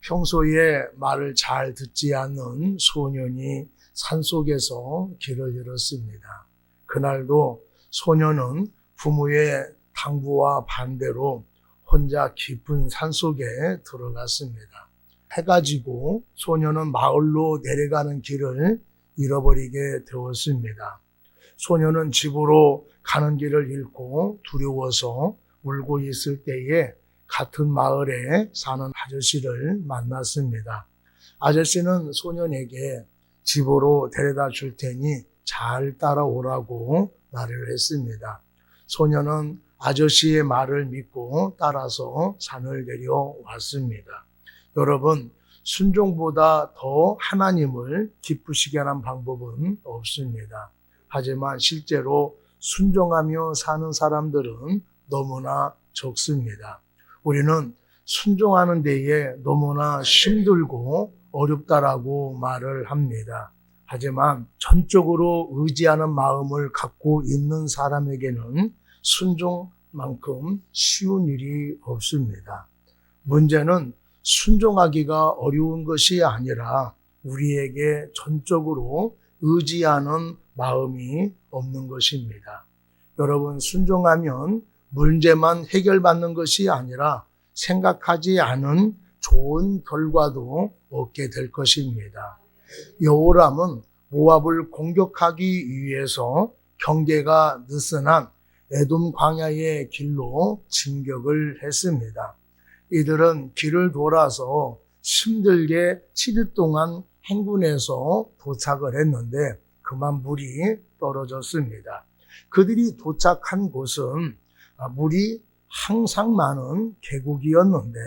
평소에 말을 잘 듣지 않는 소년이 산속에서 길을 잃었습니다. 그날도 소년은 부모의 당부와 반대로 혼자 깊은 산속에 들어갔습니다. 해가 지고 소년은 마을로 내려가는 길을 잃어버리게 되었습니다. 소년은 집으로 가는 길을 잃고 두려워서 울고 있을 때에 같은 마을에 사는 아저씨를 만났습니다. 아저씨는 소년에게 집으로 데려다 줄 테니 잘 따라오라고 말을 했습니다. 소년은 아저씨의 말을 믿고 따라서 산을 내려왔습니다. 여러분, 순종보다 더 하나님을 기쁘시게 하는 방법은 없습니다. 하지만 실제로 순종하며 사는 사람들은 너무나 적습니다. 우리는 순종하는 데에 너무나 힘들고 어렵다라고 말을 합니다. 하지만 전적으로 의지하는 마음을 갖고 있는 사람에게는 순종만큼 쉬운 일이 없습니다. 문제는 순종하기가 어려운 것이 아니라 우리에게 전적으로 의지하는 마음이 없는 것입니다. 여러분, 순종하면 문제만 해결받는 것이 아니라 생각하지 않은 좋은 결과도 얻게 될 것입니다. 여호람은 모압을 공격하기 위해서 경계가 느슨한 에돔 광야의 길로 진격을 했습니다. 이들은 길을 돌아서 힘들게 7일 동안 행군해서 도착을 했는데 그만 물이 떨어졌습니다. 그들이 도착한 곳은 물이 항상 많은 계곡이었는데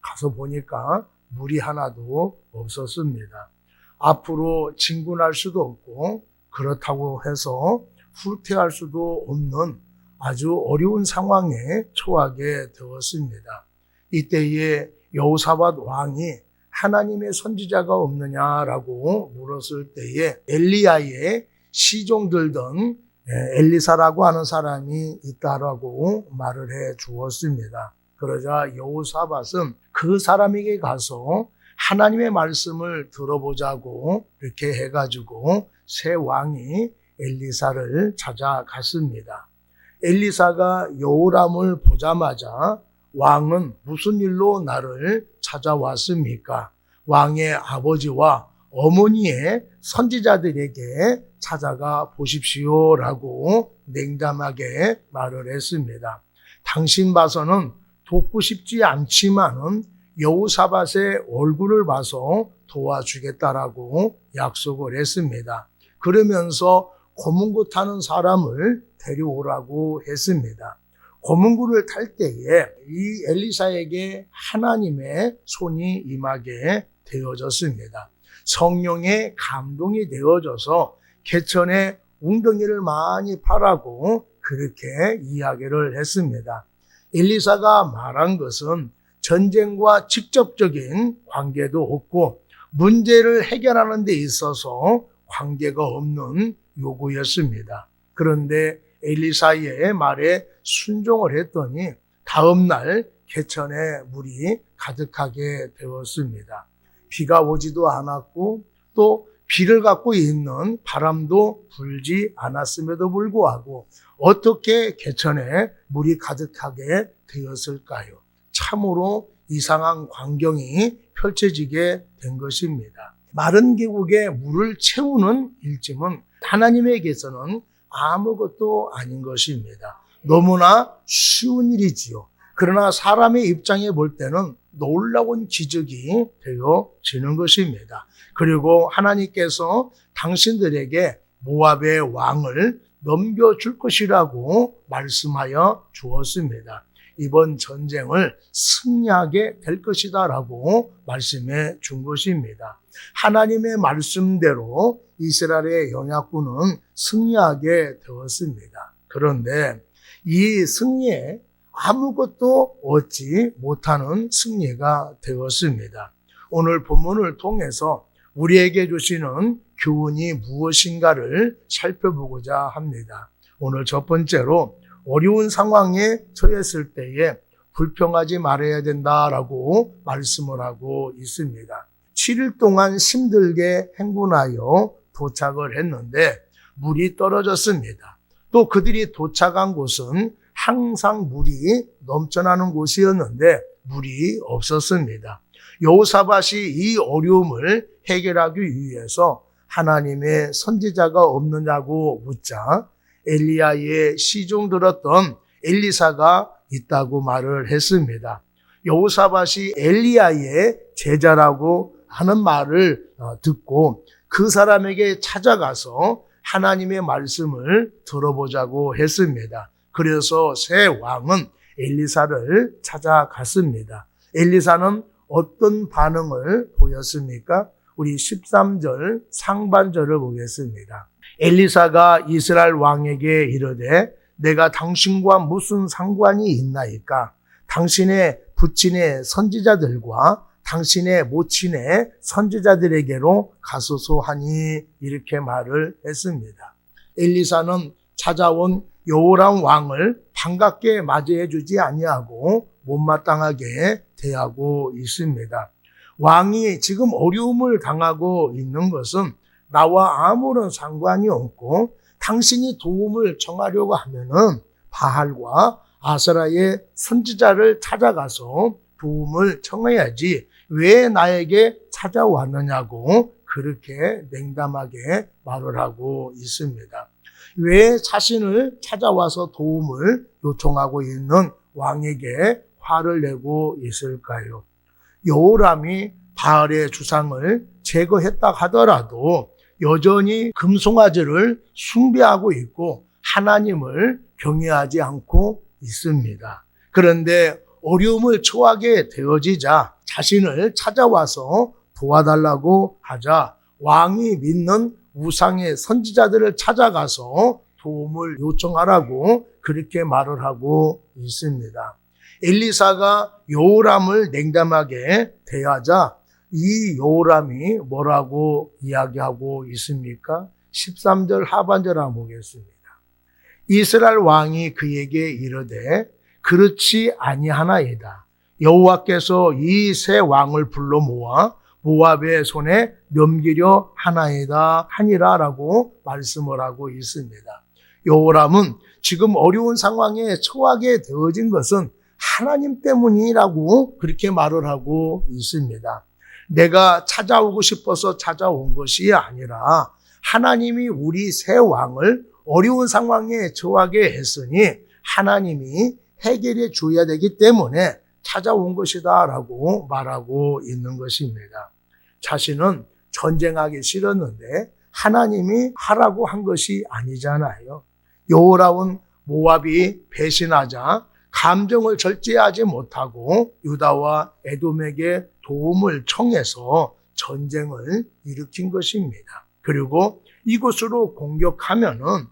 가서 보니까 물이 하나도 없었습니다. 앞으로 진군할 수도 없고 그렇다고 해서 후퇴할 수도 없는 아주 어려운 상황에 처하게 되었습니다. 이때에 여호사밧 왕이 하나님의 선지자가 없느냐라고 물었을 때에 엘리야의 시종 들던 엘리사라고 하는 사람이 있다라고 말을 해 주었습니다. 그러자 여호사밧은 그 사람에게 가서 하나님의 말씀을 들어보자고 이렇게 해가지고 새 왕이 엘리사를 찾아갔습니다. 엘리사가 여호람을 보자마자 왕은 무슨 일로 나를 찾아왔습니까? 왕의 아버지와 어머니의 선지자들에게 찾아가 보십시오라고 냉담하게 말을 했습니다. 당신 봐서는 돕고 싶지 않지만은 여호사밧의 얼굴을 봐서 도와주겠다라고 약속을 했습니다. 그러면서 고문고 타는 사람을 데려오라고 했습니다. 고문고를 탈 때에 이 엘리사에게 하나님의 손이 임하게 되어졌습니다. 성령의 감동이 되어져서 개천에 웅덩이를 많이 파라고 그렇게 이야기를 했습니다. 엘리사가 말한 것은 전쟁과 직접적인 관계도 없고 문제를 해결하는 데 있어서 관계가 없는 요구였습니다. 그런데 엘리사의 말에 순종을 했더니 다음 날 개천에 물이 가득하게 되었습니다. 비가 오지도 않았고 또 비를 갖고 있는 바람도 불지 않았음에도 불구하고 어떻게 개천에 물이 가득하게 되었을까요? 참으로 이상한 광경이 펼쳐지게 된 것입니다. 마른 계곡에 물을 채우는 일짐은 하나님에게서는 아무것도 아닌 것입니다. 너무나 쉬운 일이지요. 그러나 사람의 입장에 볼 때는 놀라운 기적이 되어지는 것입니다. 그리고 하나님께서 당신들에게 모압의 왕을 넘겨줄 것이라고 말씀하여 주었습니다. 이번 전쟁을 승리하게 될 것이다 라고 말씀해 준 것입니다. 하나님의 말씀대로 이스라엘의 연약군은 승리하게 되었습니다. 그런데 이 승리에 아무것도 얻지 못하는 승리가 되었습니다. 오늘 본문을 통해서 우리에게 주시는 교훈이 무엇인가를 살펴보고자 합니다. 오늘 첫 번째로 어려운 상황에 처했을 때에 불평하지 말아야 된다라고 말씀을 하고 있습니다. 7일 동안 힘들게 행군하여 도착을 했는데 물이 떨어졌습니다. 또 그들이 도착한 곳은 항상 물이 넘쳐나는 곳이었는데 물이 없었습니다. 여호사밧이 이 어려움을 해결하기 위해서 하나님의 선지자가 없느냐고 묻자 엘리야의 시종 들었던 엘리사가 있다고 말을 했습니다. 여호사밧이 엘리야의 제자라고 하는 말을 듣고 그 사람에게 찾아가서 하나님의 말씀을 들어보자고 했습니다. 그래서 새 왕은 엘리사를 찾아갔습니다. 엘리사는 어떤 반응을 보였습니까? 우리 13절 상반절을 보겠습니다. 엘리사가 이스라엘 왕에게 이르되 내가 당신과 무슨 상관이 있나이까? 당신의 부친의 선지자들과 당신의 모친의 선지자들에게로 가소서 하니 이렇게 말을 했습니다. 엘리사는 찾아온 여호람 왕을 반갑게 맞이해 주지 아니하고 못마땅하게 대하고 있습니다. 왕이 지금 어려움을 당하고 있는 것은 나와 아무런 상관이 없고 당신이 도움을 청하려고 하면은 바알과 아세라의 선지자를 찾아가서 도움을 청해야지 왜 나에게 찾아왔느냐고 그렇게 냉담하게 말을 하고 있습니다. 왜 자신을 찾아와서 도움을 요청하고 있는 왕에게 화를 내고 있을까요? 여호람이 바알의 주상을 제거했다 하더라도 여전히 금송아지를 숭배하고 있고 하나님을 경외하지 않고 있습니다. 그런데 어려움을 처하게 되어지자 자신을 찾아와서 도와달라고 하자 왕이 믿는 우상의 선지자들을 찾아가서 도움을 요청하라고 그렇게 말을 하고 있습니다. 엘리사가 여호람을 냉담하게 대하자 이 여호람이 뭐라고 이야기하고 있습니까? 13절 하반절 한번 보겠습니다. 이스라엘 왕이 그에게 이르되 그렇지 아니하나이다. 여호와께서 이 세 왕을 불러 모아 모압의 손에 넘기려 하나이다 하니라라고 말씀을 하고 있습니다. 여호람은 지금 어려운 상황에 처하게 되어진 것은 하나님 때문이라고 그렇게 말을 하고 있습니다. 내가 찾아오고 싶어서 찾아온 것이 아니라 하나님이 우리 새 왕을 어려운 상황에 처하게 했으니 하나님이 해결해 줘야 되기 때문에 찾아온 것이다 라고 말하고 있는 것입니다. 자신은 전쟁하기 싫었는데 하나님이 하라고 한 것이 아니잖아요. 여호람은 모압이 배신하자 감정을 절제하지 못하고 유다와 에돔에게 도움을 청해서 전쟁을 일으킨 것입니다. 그리고 이곳으로 공격하면은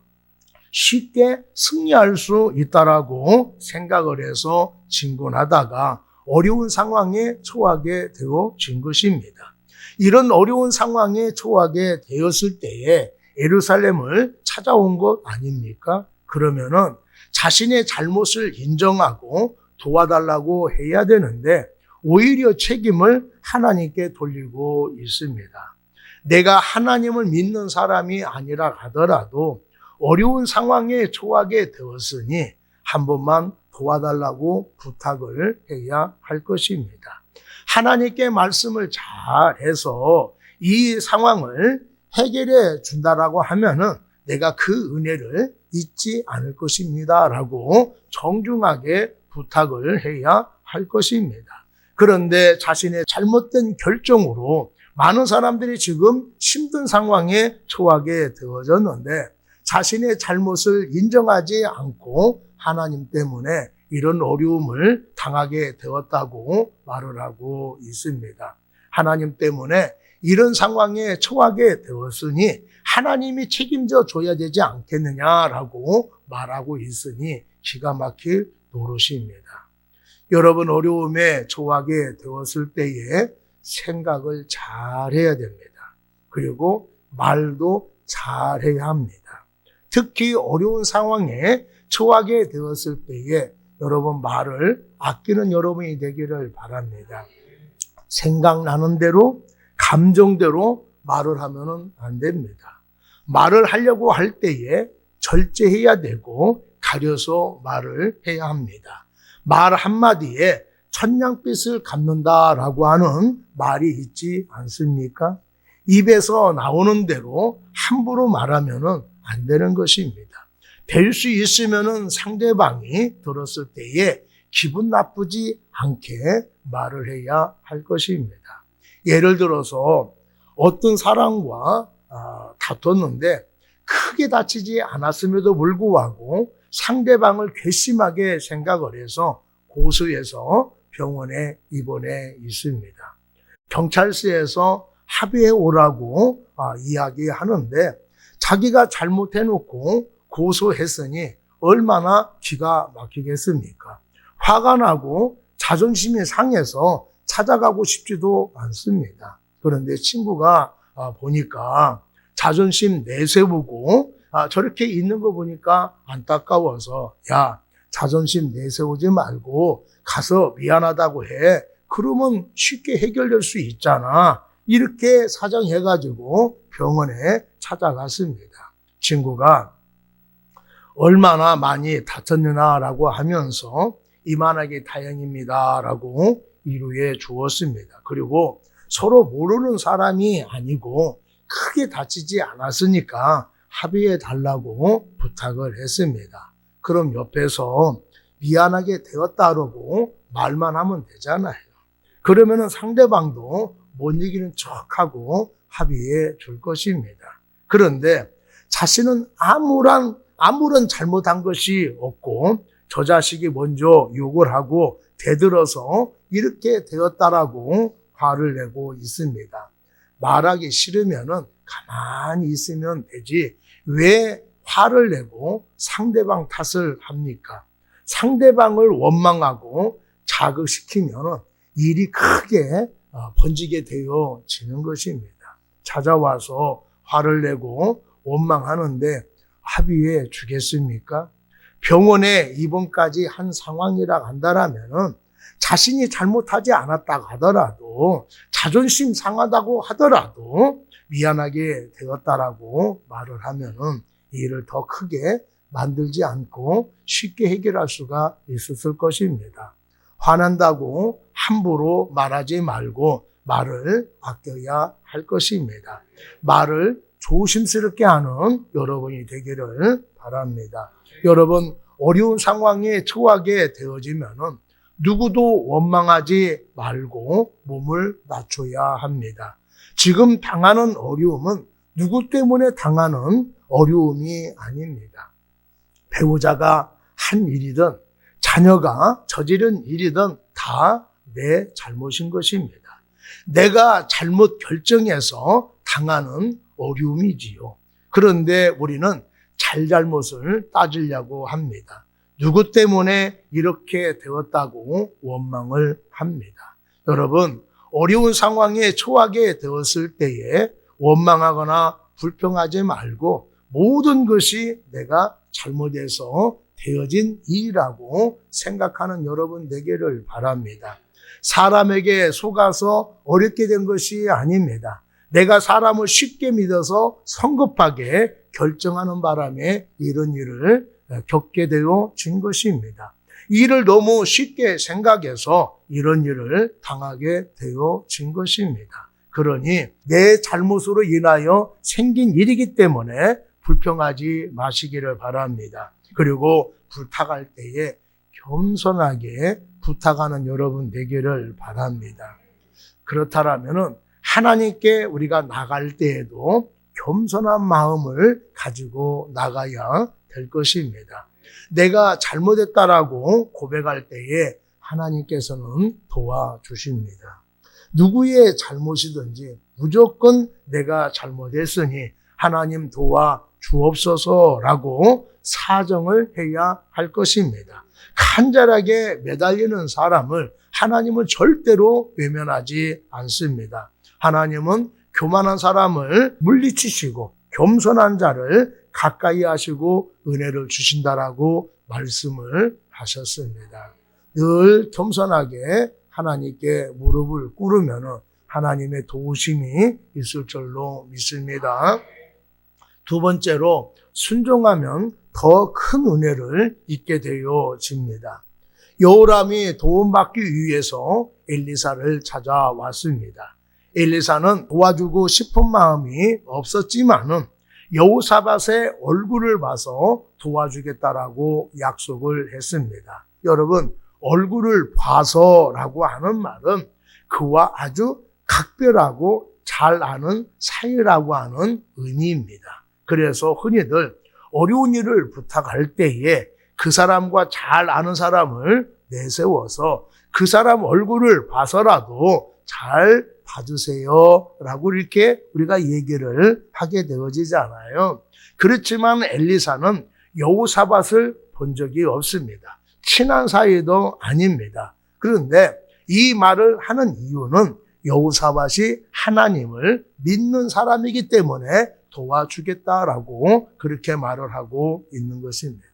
쉽게 승리할 수 있다라고 생각을 해서 진군하다가 어려운 상황에 처하게 되어진 것입니다. 이런 어려운 상황에 처하게 되었을 때에 예루살렘을 찾아온 것 아닙니까? 그러면은 자신의 잘못을 인정하고 도와달라고 해야 되는데 오히려 책임을 하나님께 돌리고 있습니다. 내가 하나님을 믿는 사람이 아니라 하더라도 어려운 상황에 처하게 되었으니 한 번만 도와달라고 부탁을 해야 할 것입니다. 하나님께 말씀을 잘해서 이 상황을 해결해 준다라고 하면은 내가 그 은혜를 잊지 않을 것입니다 라고 정중하게 부탁을 해야 할 것입니다. 그런데 자신의 잘못된 결정으로 많은 사람들이 지금 힘든 상황에 처하게 되어졌는데 자신의 잘못을 인정하지 않고 하나님 때문에 이런 어려움을 당하게 되었다고 말을 하고 있습니다. 하나님 때문에 이런 상황에 처하게 되었으니 하나님이 책임져 줘야 되지 않겠느냐라고 말하고 있으니 기가 막힐 노릇입니다. 여러분 어려움에 처하게 되었을 때에 생각을 잘 해야 됩니다. 그리고 말도 잘 해야 합니다. 특히 어려운 상황에 처하게 되었을 때에 여러분 말을 아끼는 여러분이 되기를 바랍니다. 생각나는 대로, 감정대로 말을 하면은 안 됩니다. 말을 하려고 할 때에 절제해야 되고 가려서 말을 해야 합니다. 말 한마디에 천냥빚을 갚는다라고 하는 말이 있지 않습니까? 입에서 나오는 대로 함부로 말하면은 안 되는 것입니다. 될 수 있으면은 상대방이 들었을 때에 기분 나쁘지 않게 말을 해야 할 것입니다. 예를 들어서 어떤 사람과 다퉜는데 크게 다치지 않았음에도 불구하고 상대방을 괘씸하게 생각을 해서 고소해서 병원에 입원해 있습니다. 경찰서에서 합의해 오라고 이야기하는데 자기가 잘못해놓고 고소했으니 얼마나 기가 막히겠습니까? 화가 나고 자존심이 상해서 찾아가고 싶지도 않습니다. 그런데 친구가 보니까 자존심 내세우고 저렇게 있는 거 보니까 안타까워서 야, 자존심 내세우지 말고 가서 미안하다고 해. 그러면 쉽게 해결될 수 있잖아. 이렇게 사정해가지고 병원에 찾아갔습니다. 친구가 얼마나 많이 다쳤느냐라고 하면서 이만하게 다행입니다라고 위로해 주었습니다. 그리고 서로 모르는 사람이 아니고 크게 다치지 않았으니까 합의해 달라고 부탁을 했습니다. 그럼 옆에서 미안하게 되었다라고 말만 하면 되잖아요. 그러면은 상대방도 못 이기는 척하고 합의해 줄 것입니다. 그런데 자신은 아무런 잘못한 것이 없고 저 자식이 먼저 욕을 하고 대들어서 이렇게 되었다라고 화를 내고 있습니다. 말하기 싫으면은 가만히 있으면 되지 왜 화를 내고 상대방 탓을 합니까? 상대방을 원망하고 자극시키면은 일이 크게 번지게 되어지는 것입니다. 찾아와서 화를 내고 원망하는데 합의해 주겠습니까? 병원에 입원까지 한 상황이라 한다라면은 자신이 잘못하지 않았다고 하더라도 자존심 상하다고 하더라도 미안하게 되었다라고 말을 하면은 일을 더 크게 만들지 않고 쉽게 해결할 수가 있었을 것입니다. 화난다고 함부로 말하지 말고 말을 아껴야 할 것입니다. 말을 조심스럽게 하는 여러분이 되기를 바랍니다. 여러분, 어려운 상황에 처하게 되어지면은 누구도 원망하지 말고 몸을 낮춰야 합니다. 지금 당하는 어려움은 누구 때문에 당하는 어려움이 아닙니다. 배우자가 한 일이든 자녀가 저지른 일이든 다 내 잘못인 것입니다. 내가 잘못 결정해서 당하는 어려움이지요. 그런데 우리는 잘잘못을 따지려고 합니다. 누구 때문에 이렇게 되었다고 원망을 합니다. 여러분, 어려운 상황에 처하게 되었을 때에 원망하거나 불평하지 말고 모든 것이 내가 잘못해서 되어진 일이라고 생각하는 여러분 되기를 바랍니다. 사람에게 속아서 어렵게 된 것이 아닙니다. 내가 사람을 쉽게 믿어서 성급하게 결정하는 바람에 이런 일을 겪게 되어진 것입니다. 일을 너무 쉽게 생각해서 이런 일을 당하게 되어진 것입니다. 그러니 내 잘못으로 인하여 생긴 일이기 때문에 불평하지 마시기를 바랍니다. 그리고 부탁할 때에 겸손하게 부탁하는 여러분 되기를 바랍니다. 그렇다면은 하나님께 우리가 나갈 때에도 겸손한 마음을 가지고 나가야 될 것입니다. 내가 잘못했다라고 고백할 때에 하나님께서는 도와주십니다. 누구의 잘못이든지 무조건 내가 잘못했으니 하나님 도와주옵소서라고 사정을 해야 할 것입니다. 간절하게 매달리는 사람을 하나님은 절대로 외면하지 않습니다. 하나님은 교만한 사람을 물리치시고 겸손한 자를 가까이 하시고 은혜를 주신다라고 말씀을 하셨습니다. 늘 겸손하게 하나님께 무릎을 꿇으면 하나님의 도우심이 있을 줄로 믿습니다. 두 번째로 순종하면 더 큰 은혜를 입게 되어집니다. 여호람이 도움받기 위해서 엘리사를 찾아왔습니다. 엘리사는 도와주고 싶은 마음이 없었지만은 여호사밧의 얼굴을 봐서 도와주겠다라고 약속을 했습니다. 여러분, 얼굴을 봐서라고 하는 말은 그와 아주 각별하고 잘 아는 사이라고 하는 의미입니다. 그래서 흔히들 어려운 일을 부탁할 때에 그 사람과 잘 아는 사람을 내세워서 그 사람 얼굴을 봐서라도 잘 봐주세요 라고 이렇게 우리가 얘기를 하게 되어지잖아요. 그렇지만 엘리사는 여호사밧을 본 적이 없습니다. 친한 사이도 아닙니다. 그런데 이 말을 하는 이유는 여호사밧이 하나님을 믿는 사람이기 때문에 도와주겠다라고 그렇게 말을 하고 있는 것입니다.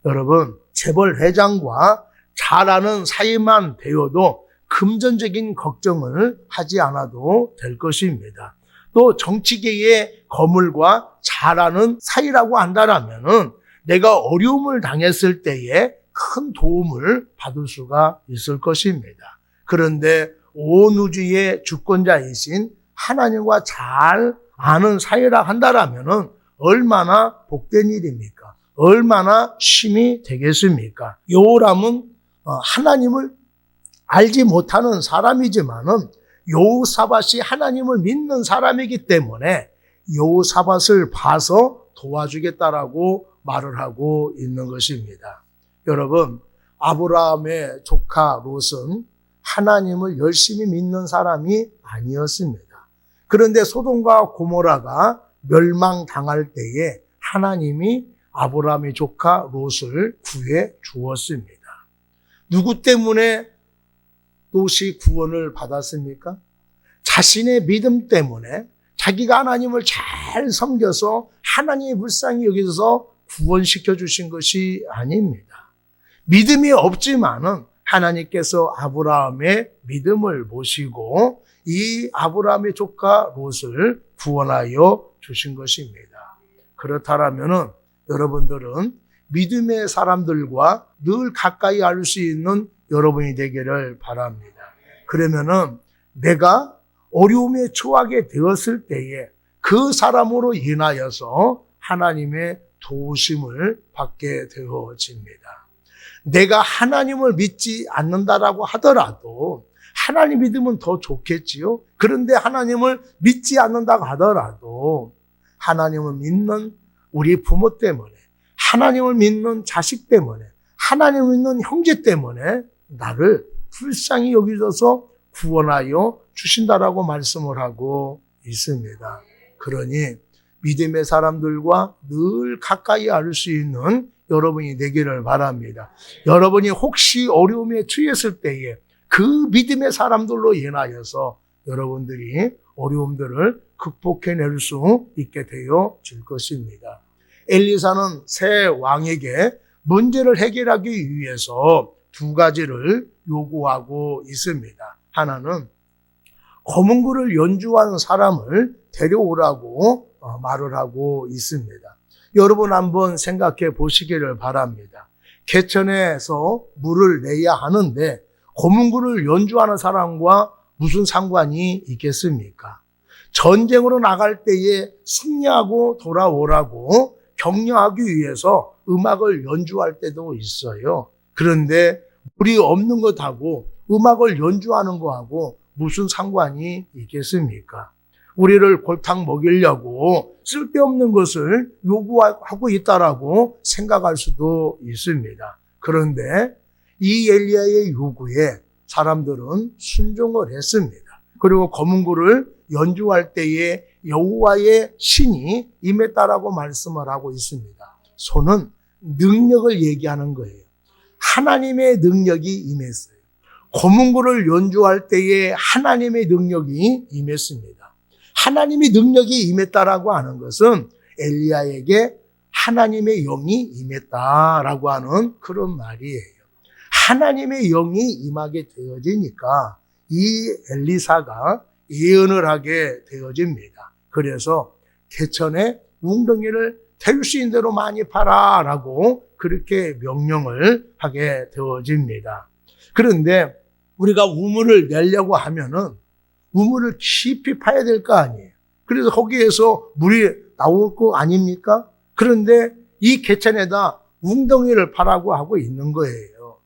여러분, 재벌 회장과 잘 아는 사이만 되어도 금전적인 걱정을 하지 않아도 될 것입니다. 또 정치계의 거물과 잘 아는 사이라고 한다면 내가 어려움을 당했을 때에 큰 도움을 받을 수가 있을 것입니다. 그런데 온 우주의 주권자이신 하나님과 잘 아는 사이라 한다면 얼마나 복된 일입니까? 얼마나 쉼이 되겠습니까? 여호람은 하나님을 알지 못하는 사람이지만은 여호사밧이 하나님을 믿는 사람이기 때문에 여호사밧을 봐서 도와주겠다라고 말을 하고 있는 것입니다. 여러분, 아브라함의 조카 롯은 하나님을 열심히 믿는 사람이 아니었습니다. 그런데 소돔과 고모라가 멸망당할 때에 하나님이 아브라함의 조카 롯을 구해 주었습니다. 누구 때문에 롯이 구원을 받았습니까? 자신의 믿음 때문에 자기가 하나님을 잘 섬겨서 하나님의 불쌍히 여기서 구원시켜 주신 것이 아닙니다. 믿음이 없지만은 하나님께서 아브라함의 믿음을 보시고 이 아브라함의 조카 롯을 구원하여 주신 것입니다. 그렇다면은 여러분들은 믿음의 사람들과 늘 가까이 알 수 있는 여러분이 되기를 바랍니다. 그러면은 내가 어려움에 처하게 되었을 때에 그 사람으로 인하여서 하나님의 도우심을 받게 되어집니다. 내가 하나님을 믿지 않는다라고 하더라도 하나님 믿으면 더 좋겠지요. 그런데 하나님을 믿지 않는다고 하더라도 하나님을 믿는 우리 부모 때문에, 하나님을 믿는 자식 때문에, 하나님을 믿는 형제 때문에 나를 불쌍히 여기셔서 구원하여 주신다라고 말씀을 하고 있습니다. 그러니 믿음의 사람들과 늘 가까이 알 수 있는 여러분이 되기를 바랍니다. 여러분이 혹시 어려움에 처했을 때에 그 믿음의 사람들로 인하여서 여러분들이 어려움들을 극복해낼 수 있게 되어질 것입니다. 엘리사는 새 왕에게 문제를 해결하기 위해서 두 가지를 요구하고 있습니다. 하나는 거문구를 연주하는 사람을 데려오라고 말을 하고 있습니다. 여러분 한번 생각해 보시기를 바랍니다. 개천에서 물을 내야 하는데 거문구를 연주하는 사람과 무슨 상관이 있겠습니까? 전쟁으로 나갈 때에 승리하고 돌아오라고 격려하기 위해서 음악을 연주할 때도 있어요. 그런데 물이 없는 것하고 음악을 연주하는 것하고 무슨 상관이 있겠습니까? 우리를 골탕 먹이려고 쓸데없는 것을 요구하고 있다라고 생각할 수도 있습니다. 그런데 이 엘리야의 요구에 사람들은 순종을 했습니다. 그리고 거문구를 연주할 때에 여호와의 신이 임했다라고 말씀을 하고 있습니다. 손은 능력을 얘기하는 거예요. 하나님의 능력이 임했어요. 거문구를 연주할 때에 하나님의 능력이 임했습니다. 하나님의 능력이 임했다라고 하는 것은 엘리야에게 하나님의 영이 임했다라고 하는 그런 말이에요. 하나님의 영이 임하게 되어지니까 이 엘리사가 예언을 하게 되어집니다. 그래서 개천에 웅덩이를 될 수 있는 대로 많이 파라라고 그렇게 명령을 하게 되어집니다. 그런데 우리가 우물을 내려고 하면은 우물을 깊이 파야 될 거 아니에요. 그래서 거기에서 물이 나올 거 아닙니까? 그런데 이 개천에다 웅덩이를 파라고 하고 있는 거예요.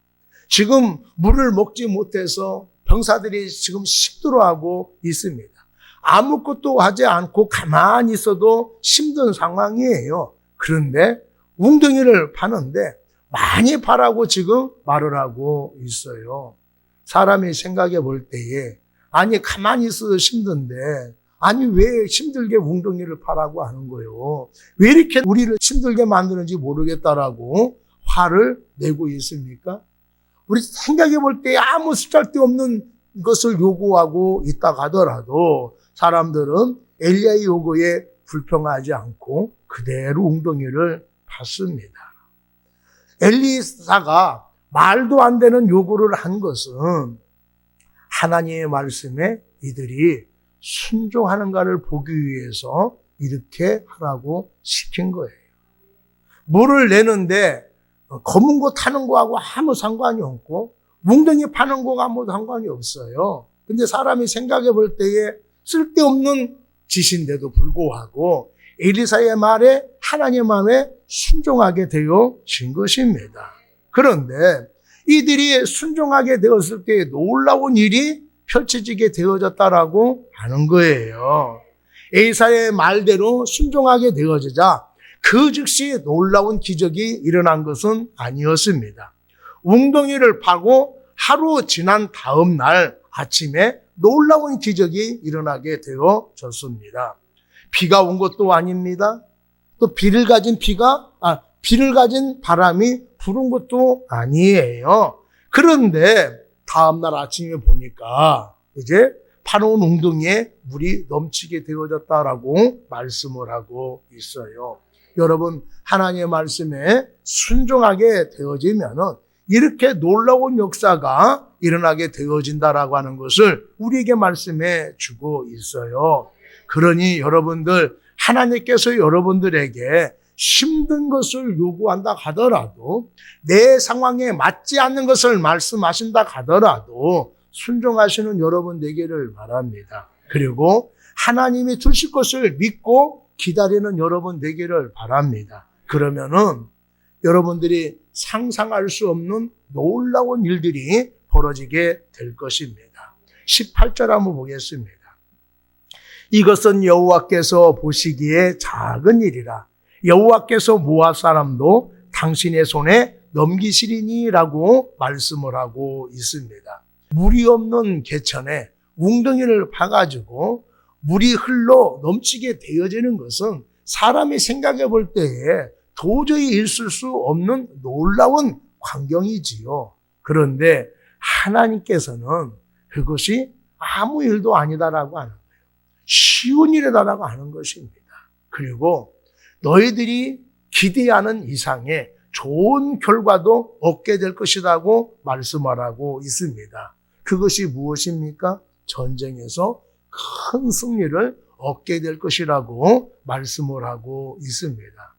지금 물을 먹지 못해서 병사들이 지금 힘들어하고 있습니다. 아무것도 하지 않고 가만히 있어도 힘든 상황이에요. 그런데 웅덩이를 파는데 많이 파라고 지금 말을 하고 있어요. 사람이 생각해 볼 때에 아니 가만히 있어도 힘든데 아니 왜 힘들게 웅덩이를 파라고 하는 거예요? 왜 이렇게 우리를 힘들게 만드는지 모르겠다라고 화를 내고 있습니까? 우리 생각해 볼 때 아무 쓸데없는 것을 요구하고 있다 하더라도 사람들은 엘리야의 요구에 불평하지 않고 그대로 웅덩이를 팠습니다. 엘리사가 말도 안 되는 요구를 한 것은 하나님의 말씀에 이들이 순종하는가를 보기 위해서 이렇게 하라고 시킨 거예요. 물을 내는데 검은 거 타는 거하고 아무 상관이 없고 웅덩이 파는 거가 아무 상관이 없어요. 근데 사람이 생각해 볼 때에 쓸데없는 짓인데도 불구하고 엘리사의 말에 하나님의 말에 순종하게 되어진 것입니다. 그런데 이들이 순종하게 되었을 때 놀라운 일이 펼쳐지게 되어졌다라고 하는 거예요. 엘리사의 말대로 순종하게 되어지자 그 즉시 놀라운 기적이 일어난 것은 아니었습니다. 웅덩이를 파고 하루 지난 다음 날 아침에 놀라운 기적이 일어나게 되어졌습니다. 비가 온 것도 아닙니다. 또 비를 가진 바람이 부는 것도 아니에요. 그런데 다음 날 아침에 보니까 이제 파놓은 웅덩이에 물이 넘치게 되어졌다라고 말씀을 하고 있어요. 여러분, 하나님의 말씀에 순종하게 되어지면은 이렇게 놀라운 역사가 일어나게 되어진다라고 하는 것을 우리에게 말씀해 주고 있어요. 그러니 여러분들, 하나님께서 여러분들에게 힘든 것을 요구한다 하더라도 내 상황에 맞지 않는 것을 말씀하신다 하더라도 순종하시는 여러분 되기를 바랍니다. 그리고 하나님이 주실 것을 믿고 기다리는 여러분 되기를 바랍니다. 그러면은 여러분들이 상상할 수 없는 놀라운 일들이 벌어지게 될 것입니다. 18절 한번 보겠습니다. 이것은 여호와께서 보시기에 작은 일이라. 여호와께서 모압 사람도 당신의 손에 넘기시리니라고 말씀을 하고 있습니다. 물이 없는 개천에 웅덩이를 파가지고 물이 흘러 넘치게 되어지는 것은 사람이 생각해 볼 때에 도저히 있을 수 없는 놀라운 광경이지요. 그런데 하나님께서는 그것이 아무 일도 아니다라고 하는 거예요. 쉬운 일이다라고 하는 것입니다. 그리고 너희들이 기대하는 이상의 좋은 결과도 얻게 될 것이라고 말씀을 하고 있습니다. 그것이 무엇입니까? 전쟁에서 큰 승리를 얻게 될 것이라고 말씀을 하고 있습니다.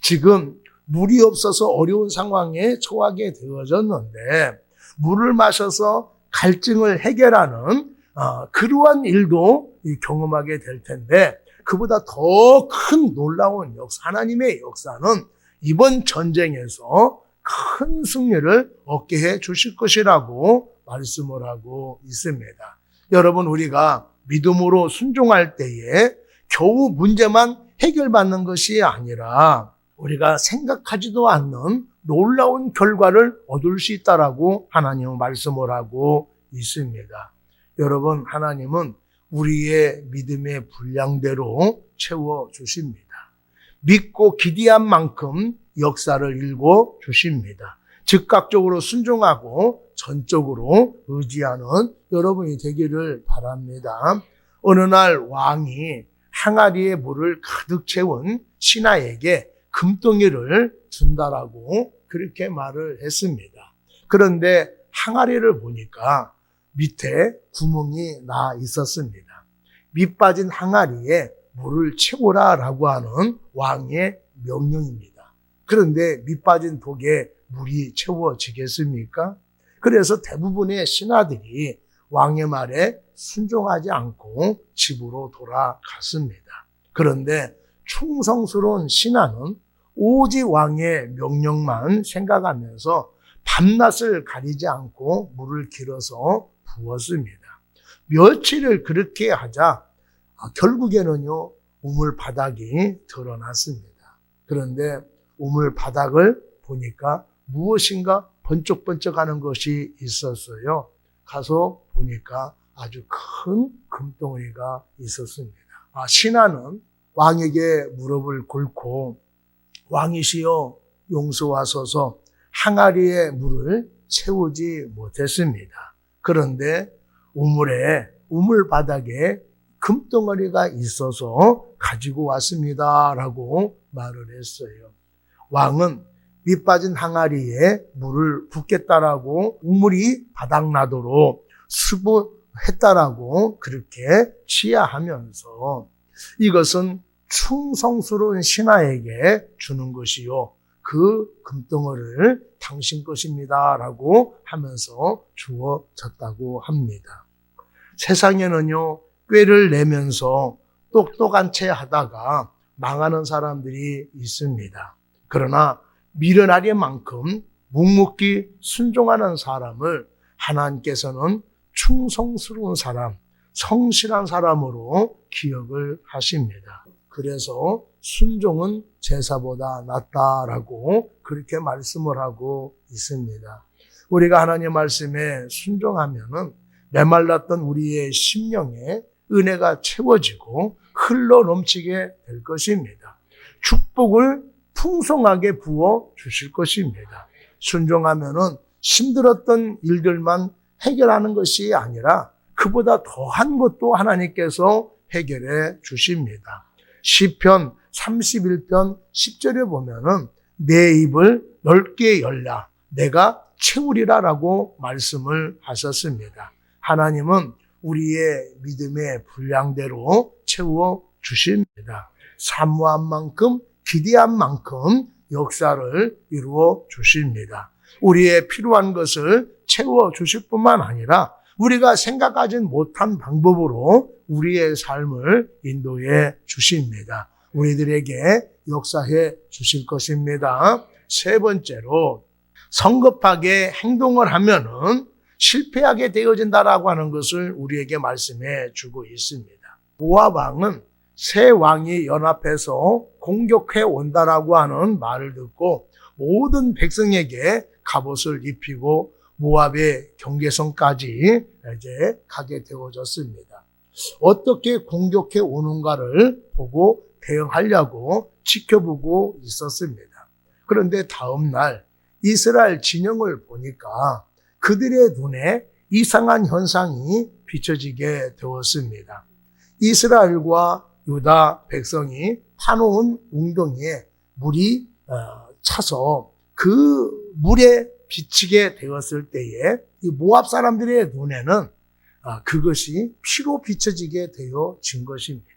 지금 물이 없어서 어려운 상황에 처하게 되어졌는데 물을 마셔서 갈증을 해결하는 그러한 일도 경험하게 될 텐데 그보다 더 큰 놀라운 역사, 하나님의 역사는 이번 전쟁에서 큰 승리를 얻게 해 주실 것이라고 말씀을 하고 있습니다. 여러분, 우리가 믿음으로 순종할 때에 겨우 문제만 해결받는 것이 아니라 우리가 생각하지도 않는 놀라운 결과를 얻을 수 있다라고 하나님은 말씀을 하고 있습니다. 여러분, 하나님은 우리의 믿음의 분량대로 채워주십니다. 믿고 기대한 만큼 역사를 일궈 주십니다. 즉각적으로 순종하고 전적으로 의지하는 여러분이 되기를 바랍니다. 어느 날 왕이 항아리에 물을 가득 채운 신하에게 금덩이를 준다라고 그렇게 말을 했습니다. 그런데 항아리를 보니까 밑에 구멍이 나 있었습니다. 밑 빠진 항아리에 물을 채우라라고 하는 왕의 명령입니다. 그런데 밑 빠진 독에 물이 채워지겠습니까? 그래서 대부분의 신하들이 왕의 말에 순종하지 않고 집으로 돌아갔습니다. 그런데 충성스러운 신하는 오직 왕의 명령만 생각하면서 밤낮을 가리지 않고 물을 길어서 부었습니다. 며칠을 그렇게 하자 결국에는요, 우물 바닥이 드러났습니다. 그런데 우물 바닥을 보니까 무엇인가 번쩍번쩍하는 것이 있었어요. 가서 보니까 아주 큰 금덩어리가 있었습니다. 신하는 왕에게 무릎을 꿇고 왕이시여 용서하소서 항아리에 물을 채우지 못했습니다. 그런데 우물 바닥에 금덩어리가 있어서 가지고 왔습니다라고 말을 했어요. 왕은 밑 빠진 항아리에 물을 붓겠다라고 우물이 바닥나도록 수고했다라고 그렇게 치하하면서 이것은 충성스러운 신하에게 주는 것이요, 그 금덩어리를 당신 것입니다라고 하면서 주어졌다고 합니다. 세상에는요, 꾀를 내면서 똑똑한 채 하다가 망하는 사람들이 있습니다. 그러나 미련하리만큼 묵묵히 순종하는 사람을 하나님께서는 충성스러운 사람, 성실한 사람으로 기억을 하십니다. 그래서 순종은 제사보다 낫다라고 그렇게 말씀을 하고 있습니다. 우리가 하나님의 말씀에 순종하면은 메말랐던 우리의 심령에 은혜가 채워지고 흘러 넘치게 될 것입니다. 축복을 풍성하게 부어 주실 것입니다. 순종하면은 힘들었던 일들만 해결하는 것이 아니라 그보다 더한 것도 하나님께서 해결해 주십니다. 시편 31편 10절에 보면은 내 입을 넓게 열라 내가 채우리라라고 말씀을 하셨습니다. 하나님은 우리의 믿음의 분량대로 채워 주십니다. 사모한 만큼 기대한 만큼 역사를 이루어 주십니다. 우리의 필요한 것을 채워 주실 뿐만 아니라 우리가 생각하지 못한 방법으로 우리의 삶을 인도해 주십니다. 우리들에게 역사해 주실 것입니다. 세 번째로 성급하게 행동을 하면은 실패하게 되어진다라고 하는 것을 우리에게 말씀해 주고 있습니다. 모압 왕은 새 왕이 연합해서 공격해 온다라고 하는 말을 듣고 모든 백성에게 갑옷을 입히고 모압의 경계선까지 이제 가게 되어졌습니다. 어떻게 공격해 오는가를 보고 대응하려고 지켜보고 있었습니다. 그런데 다음 날 이스라엘 진영을 보니까 그들의 눈에 이상한 현상이 비춰지게 되었습니다. 이스라엘과 유다 백성이 파놓은 웅덩이에 물이 차서 그 물에 비치게 되었을 때에 이 모압 사람들의 눈에는 그것이 피로 비춰지게 되어진 것입니다.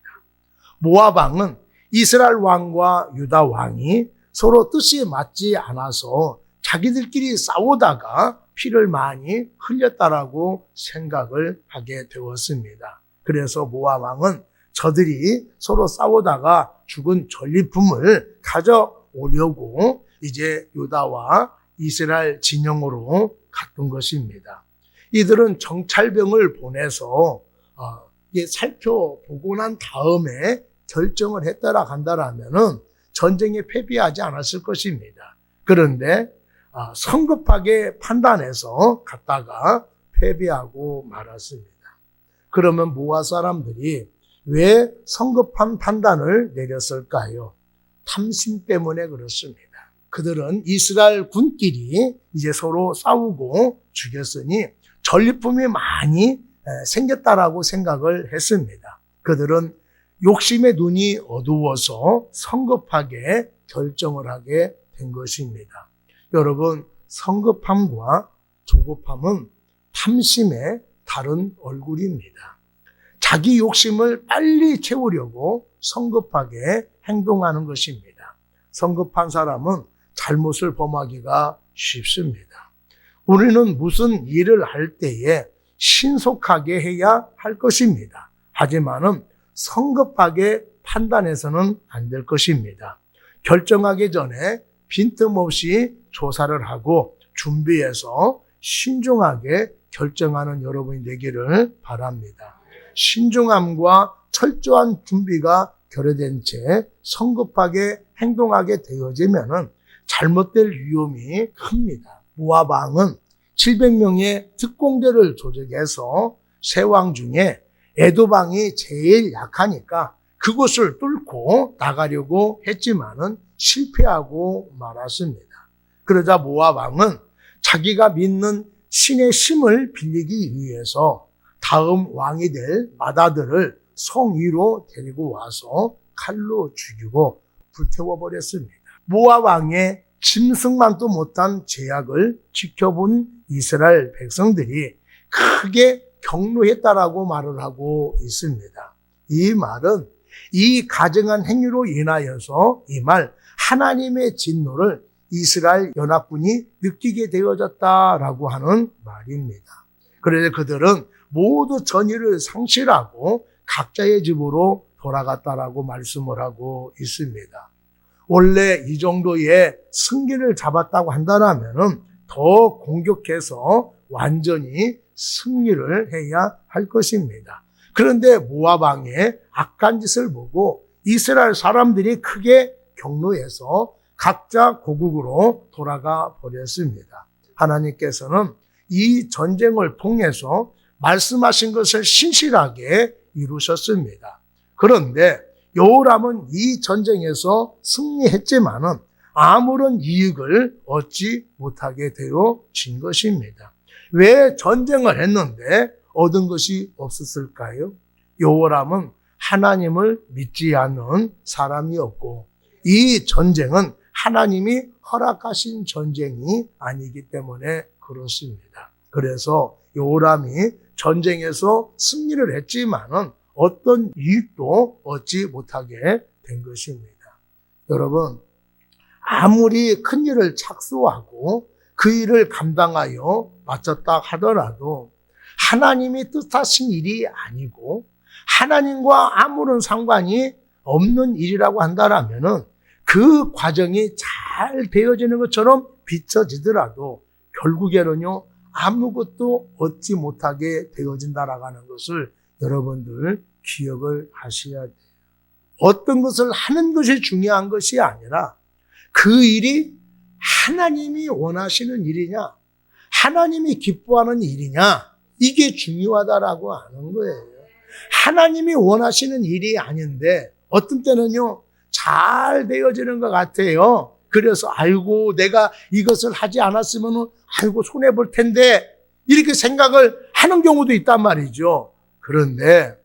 모압 왕은 이스라엘 왕과 유다 왕이 서로 뜻이 맞지 않아서 자기들끼리 싸우다가 피를 많이 흘렸다라고 생각을 하게 되었습니다. 그래서 모압 왕은 저들이 서로 싸우다가 죽은 전리품을 가져오려고 이제 유다와 이스라엘 진영으로 갔던 것입니다. 이들은 정찰병을 보내서 살펴보고 난 다음에 결정을 했다라 간다라면은 전쟁에 패배하지 않았을 것입니다. 그런데 성급하게 판단해서 갔다가 패배하고 말았습니다. 그러면 모압 사람들이 왜 성급한 판단을 내렸을까요? 탐심 때문에 그렇습니다. 그들은 이스라엘 군끼리 이제 서로 싸우고 죽였으니 전리품이 많이 생겼다라고 생각을 했습니다. 그들은 욕심의 눈이 어두워서 성급하게 결정을 하게 된 것입니다. 여러분, 성급함과 조급함은 탐심의 다른 얼굴입니다. 자기 욕심을 빨리 채우려고 성급하게 행동하는 것입니다. 성급한 사람은 잘못을 범하기가 쉽습니다. 우리는 무슨 일을 할 때에 신속하게 해야 할 것입니다. 하지만은 성급하게 판단해서는 안 될 것입니다. 결정하기 전에 빈틈없이 조사를 하고 준비해서 신중하게 결정하는 여러분이 되기를 바랍니다. 신중함과 철저한 준비가 결여된 채 성급하게 행동하게 되어지면은 잘못될 위험이 큽니다. 모압 왕은 700명의 특공대를 조직해서 세 왕 중에 에돔 왕이 제일 약하니까 그곳을 뚫고 나가려고 했지만은 실패하고 말았습니다. 그러자 모압 왕은 자기가 믿는 신의 힘을 빌리기 위해서 다음 왕이 될 마다들을 성 위로 데리고 와서 칼로 죽이고 불태워버렸습니다. 모압 왕의 짐승만도 못한 죄악을 지켜본 이스라엘 백성들이 크게 격노했다라고 말을 하고 있습니다. 이 말은 이 가증한 행위로 인하여서 이말 하나님의 진노를 이스라엘 연합군이 느끼게 되어졌다라고 하는 말입니다. 그래서 그들은 모두 전의를 상실하고 각자의 집으로 돌아갔다라고 말씀을 하고 있습니다. 원래 이 정도의 승기를 잡았다고 한다면 더 공격해서 완전히 승리를 해야 할 것입니다. 그런데 모압 왕의 악한 짓을 보고 이스라엘 사람들이 크게 격노해서 각자 고국으로 돌아가 버렸습니다. 하나님께서는 이 전쟁을 통해서 말씀하신 것을 신실하게 이루셨습니다. 그런데 여호람은 이 전쟁에서 승리했지만은 아무런 이익을 얻지 못하게 되어진 것입니다. 왜 전쟁을 했는데 얻은 것이 없었을까요? 여호람은 하나님을 믿지 않는 사람이었고 이 전쟁은 하나님이 허락하신 전쟁이 아니기 때문에 그렇습니다. 그래서 여호람이 전쟁에서 승리를 했지만은 어떤 이익도 얻지 못하게 된 것입니다. 여러분, 아무리 큰 일을 착수하고 그 일을 감당하여 마쳤다 하더라도 하나님이 뜻하신 일이 아니고 하나님과 아무런 상관이 없는 일이라고 한다면은 그 과정이 잘 되어지는 것처럼 비춰지더라도 결국에는요 아무것도 얻지 못하게 되어진다라는 것을 여러분들 기억을 하셔야 돼요. 어떤 것을 하는 것이 중요한 것이 아니라 그 일이 하나님이 원하시는 일이냐, 하나님이 기뻐하는 일이냐, 이게 중요하다라고 하는 거예요. 하나님이 원하시는 일이 아닌데 어떤 때는요 잘 되어지는 것 같아요. 그래서 아이고 내가 이것을 하지 않았으면 아이고 손해볼 텐데 이렇게 생각을 하는 경우도 있단 말이죠. 그런데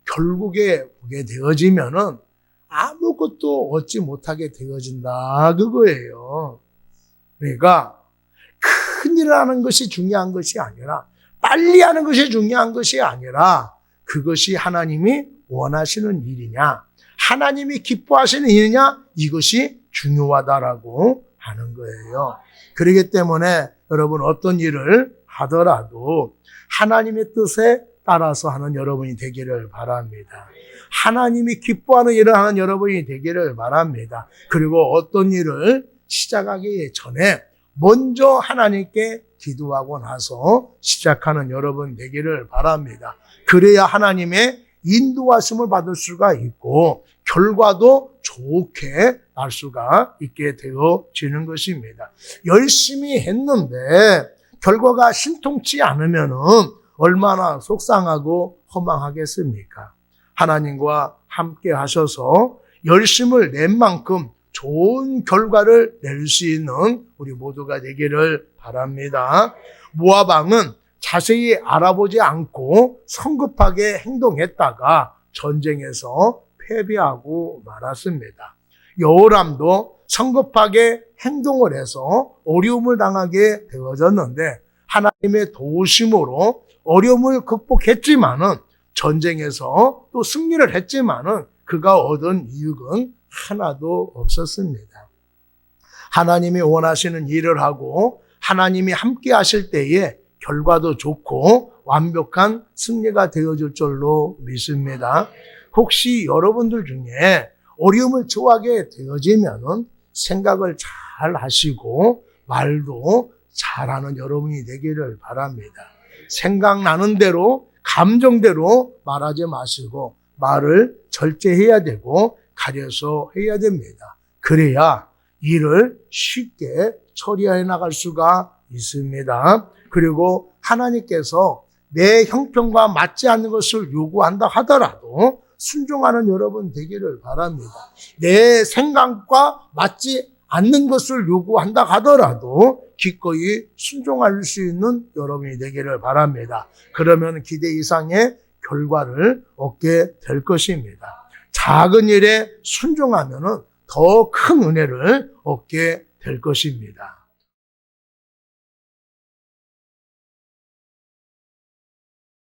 결국에 보게 되어지면은 아무것도 얻지 못하게 되어진다 그거예요. 그러니까 큰 일을 하는 것이 중요한 것이 아니라 빨리 하는 것이 중요한 것이 아니라 그것이 하나님이 원하시는 일이냐, 하나님이 기뻐하시는 일이냐, 이것이 중요하다라고 하는 거예요. 그렇기 때문에 여러분 어떤 일을 하더라도 하나님의 뜻에 따라서 하는 여러분이 되기를 바랍니다. 하나님이 기뻐하는 일을 하는 여러분이 되기를 바랍니다. 그리고 어떤 일을 시작하기 전에 먼저 하나님께 기도하고 나서 시작하는 여러분 되기를 바랍니다. 그래야 하나님의 인도하심을 받을 수가 있고 결과도 좋게 날 수가 있게 되어지는 것입니다. 열심히 했는데 결과가 신통치 않으면은 얼마나 속상하고 허망하겠습니까? 하나님과 함께 하셔서 열심을 낸 만큼 좋은 결과를 낼 수 있는 우리 모두가 되기를 바랍니다. 모압 왕은 자세히 알아보지 않고 성급하게 행동했다가 전쟁에서 패배하고 말았습니다. 여호람도 성급하게 행동을 해서 어려움을 당하게 되어졌는데 하나님의 도우심으로 어려움을 극복했지만은 전쟁에서 또 승리를 했지만은 그가 얻은 이익은 하나도 없었습니다. 하나님이 원하시는 일을 하고 하나님이 함께 하실 때에 결과도 좋고 완벽한 승리가 되어질 줄로 믿습니다. 혹시 여러분들 중에 어려움을 처하게 되어지면은 생각을 잘 하시고 말도 잘하는 여러분이 되기를 바랍니다. 생각나는 대로 감정대로 말하지 마시고 말을 절제해야 되고 가려서 해야 됩니다. 그래야 일을 쉽게 처리해 나갈 수가 있습니다. 그리고 하나님께서 내 형편과 맞지 않는 것을 요구한다 하더라도 순종하는 여러분 되기를 바랍니다. 내 생각과 맞지 않는 것을 요구한다 하더라도 기꺼이 순종할 수 있는 여러분이 되기를 바랍니다. 그러면 기대 이상의 결과를 얻게 될 것입니다. 작은 일에 순종하면은 더 큰 은혜를 얻게 될 것입니다.